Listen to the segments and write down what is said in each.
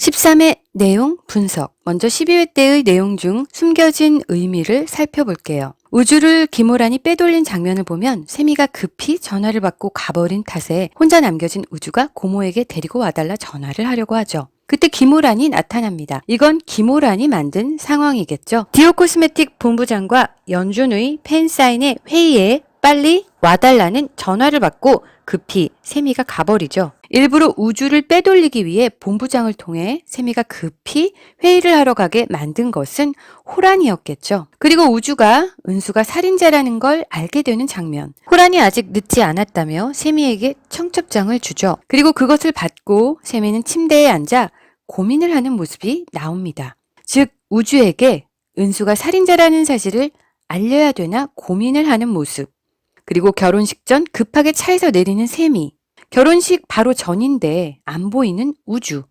13회 내용 분석. 먼저 12회 때의 내용 중 숨겨진 의미를 살펴볼게요. 우주를 김호란이 빼돌린 장면을 보면 세미가 급히 전화를 받고 가버린 탓에 혼자 남겨진 우주가 고모에게 데리고 와달라 전화를 하려고 하죠. 그때 김호란이 나타납니다. 이건 김호란이 만든 상황이겠죠. 디오코스메틱 본부장과 연준의 팬사인회 회의에 빨리 와달라는 전화를 받고 급히 세미가 가버리죠. 일부러 우주를 빼돌리기 위해 본부장을 통해 세미가 급히 회의를 하러 가게 만든 것은 호란이었겠죠. 그리고 우주가 은수가 살인자라는 걸 알게 되는 장면. 호란이 아직 늦지 않았다며 세미에게 청첩장을 주죠. 그리고 그것을 받고 세미는 침대에 앉아 고민을 하는 모습이 나옵니다. 즉 우주에게 은수가 살인자라는 사실을 알려야 되나 고민을 하는 모습. 그리고 결혼식 전 급하게 차에서 내리는 세미. 결혼식 바로 전인데 안 보이는 우주.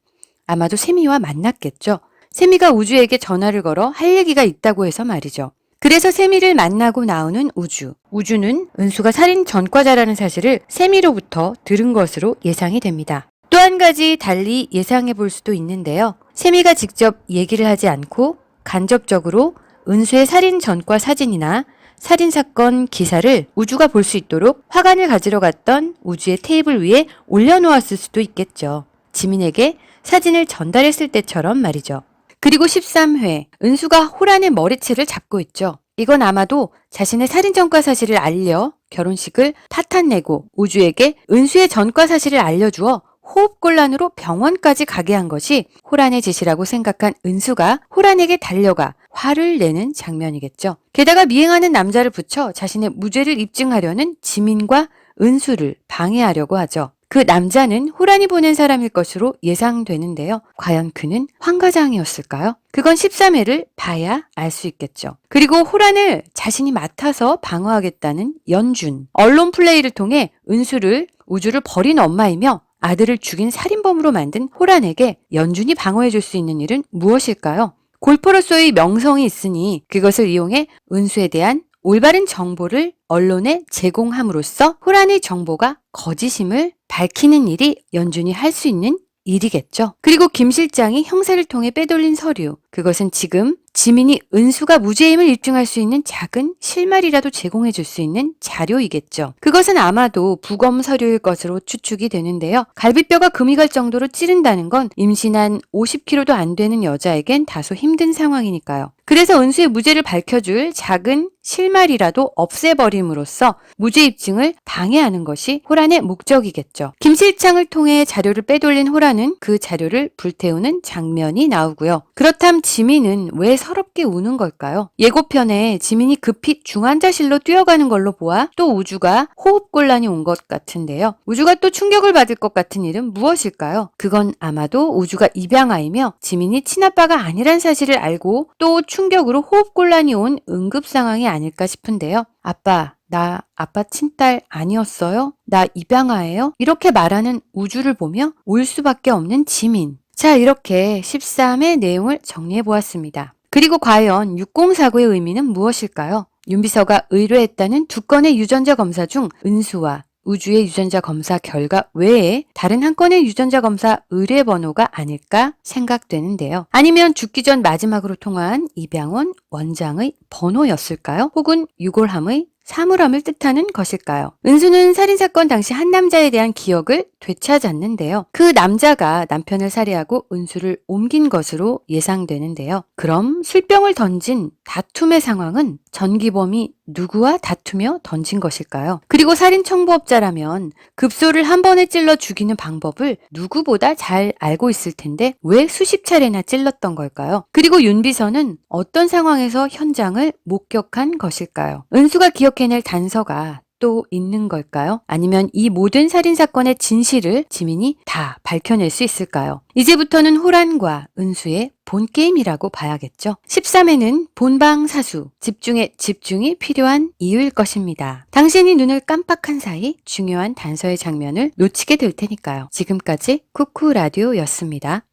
아마도 세미와 만났겠죠. 세미가 우주에게 전화를 걸어 할 얘기가 있다고 해서 말이죠. 그래서 세미를 만나고 나오는 우주. 우주는 은수가 살인 전과자라는 사실을 세미로부터 들은 것으로 예상이 됩니다. 또 한 가지 달리 예상해 볼 수도 있는데요. 세미가 직접 얘기를 하지 않고 간접적으로 은수의 살인 전과 사진이나 살인사건 기사를 우주가 볼 수 있도록 화관을 가지러 갔던 우주의 테이블 위에 올려놓았을 수도 있겠죠. 지민에게 사진을 전달했을 때처럼 말이죠. 그리고 13회, 은수가 호란의 머리채를 잡고 있죠. 이건 아마도 자신의 살인 전과 사실을 알려 결혼식을 파탄내고 우주에게 은수의 전과 사실을 알려주어 호흡곤란으로 병원까지 가게 한 것이 호란의 짓이라고 생각한 은수가 호란에게 달려가 화를 내는 장면이겠죠. 게다가 미행하는 남자를 붙여 자신의 무죄를 입증하려는 지민과 은수를 방해하려고 하죠. 그 남자는 호란이 보낸 사람일 것으로 예상되는데요. 과연 그는 황과장이었을까요? 그건 13회를 봐야 알 수 있겠죠. 그리고 호란을 자신이 맡아서 방어하겠다는 연준. 언론 플레이를 통해 은수를 우주를 버린 엄마이며 아들을 죽인 살인범으로 만든 호란에게 연준이 방어해줄 수 있는 일은 무엇일까요? 골퍼로서의 명성이 있으니 그것을 이용해 은수에 대한 올바른 정보를 언론에 제공함으로써 호란의 정보가 거짓임을 밝히는 일이 연준이 할 수 있는 일이겠죠. 그리고 김 실장이 형사를 통해 빼돌린 서류. 그것은 지금 지민이 은수가 무죄임을 입증할 수 있는 작은 실마리라도 제공해 줄 수 있는 자료이겠죠. 그것은 아마도 부검 서류일 것으로 추측이 되는데요. 갈비뼈가 금이 갈 정도로 찌른다는 건 임신한 50kg도 안 되는 여자에겐 다소 힘든 상황이니까요. 그래서 은수의 무죄를 밝혀줄 작은 실마리라도 없애버림으로써 무죄 입증을 방해하는 것이 호란의 목적이겠죠. 김 실장을 통해 자료를 빼돌린 호란은 그 자료를 불태우는 장면이 나오고요. 그렇다면 지민은 왜 서럽게 우는 걸까요? 예고편에 지민이 급히 중환자실로 뛰어가는 걸로 보아 또 우주가 호흡곤란이 온 것 같은데요. 우주가 또 충격을 받을 것 같은 일은 무엇일까요? 그건 아마도 우주가 입양아이며 지민이 친아빠가 아니란 사실을 알고 또 충격으로 호흡곤란이 온 응급 상황이 아닐까 싶은데요. 아빠, 나 아빠 친딸 아니었어요? 나 입양아예요? 이렇게 말하는 우주를 보며 울 수밖에 없는 지민. 자, 이렇게 13의 내용을 정리해 보았습니다. 그리고 과연 6049의 의미는 무엇일까요? 윤비서가 의뢰했다는 두 건의 유전자 검사 중 은수와 우주의 유전자 검사 결과 외에 다른 한 건의 유전자 검사 의뢰 번호가 아닐까 생각되는데요. 아니면 죽기 전 마지막으로 통화한 이병헌 원장의 번호였을까요? 혹은 유골함의 사물함을 뜻하는 것일까요? 은수는 살인사건 당시 한 남자에 대한 기억을 되찾았는데요. 그 남자가 남편을 살해하고 은수를 옮긴 것으로 예상되는데요. 그럼 술병을 던진 다툼의 상황은 전기범이 누구와 다투며 던진 것일까요? 그리고 살인 청부업자라면 급소를 한 번에 찔러 죽이는 방법을 누구보다 잘 알고 있을 텐데 왜 수십 차례나 찔렀던 걸까요? 그리고 윤비서는 어떤 상황에서 현장을 목격한 것일까요? 은수가 기억해낼 단서가 또 있는 걸까요? 아니면 이 모든 살인사건의 진실을 지민이 다 밝혀낼 수 있을까요? 이제부터는 호란과 은수의 본게임이라고 봐야겠죠. 13회는 본방사수, 집중에 집중이 필요한 이유일 것입니다. 당신이 눈을 깜빡한 사이 중요한 단서의 장면을 놓치게 될 테니까요. 지금까지 쿠쿠라디오였습니다.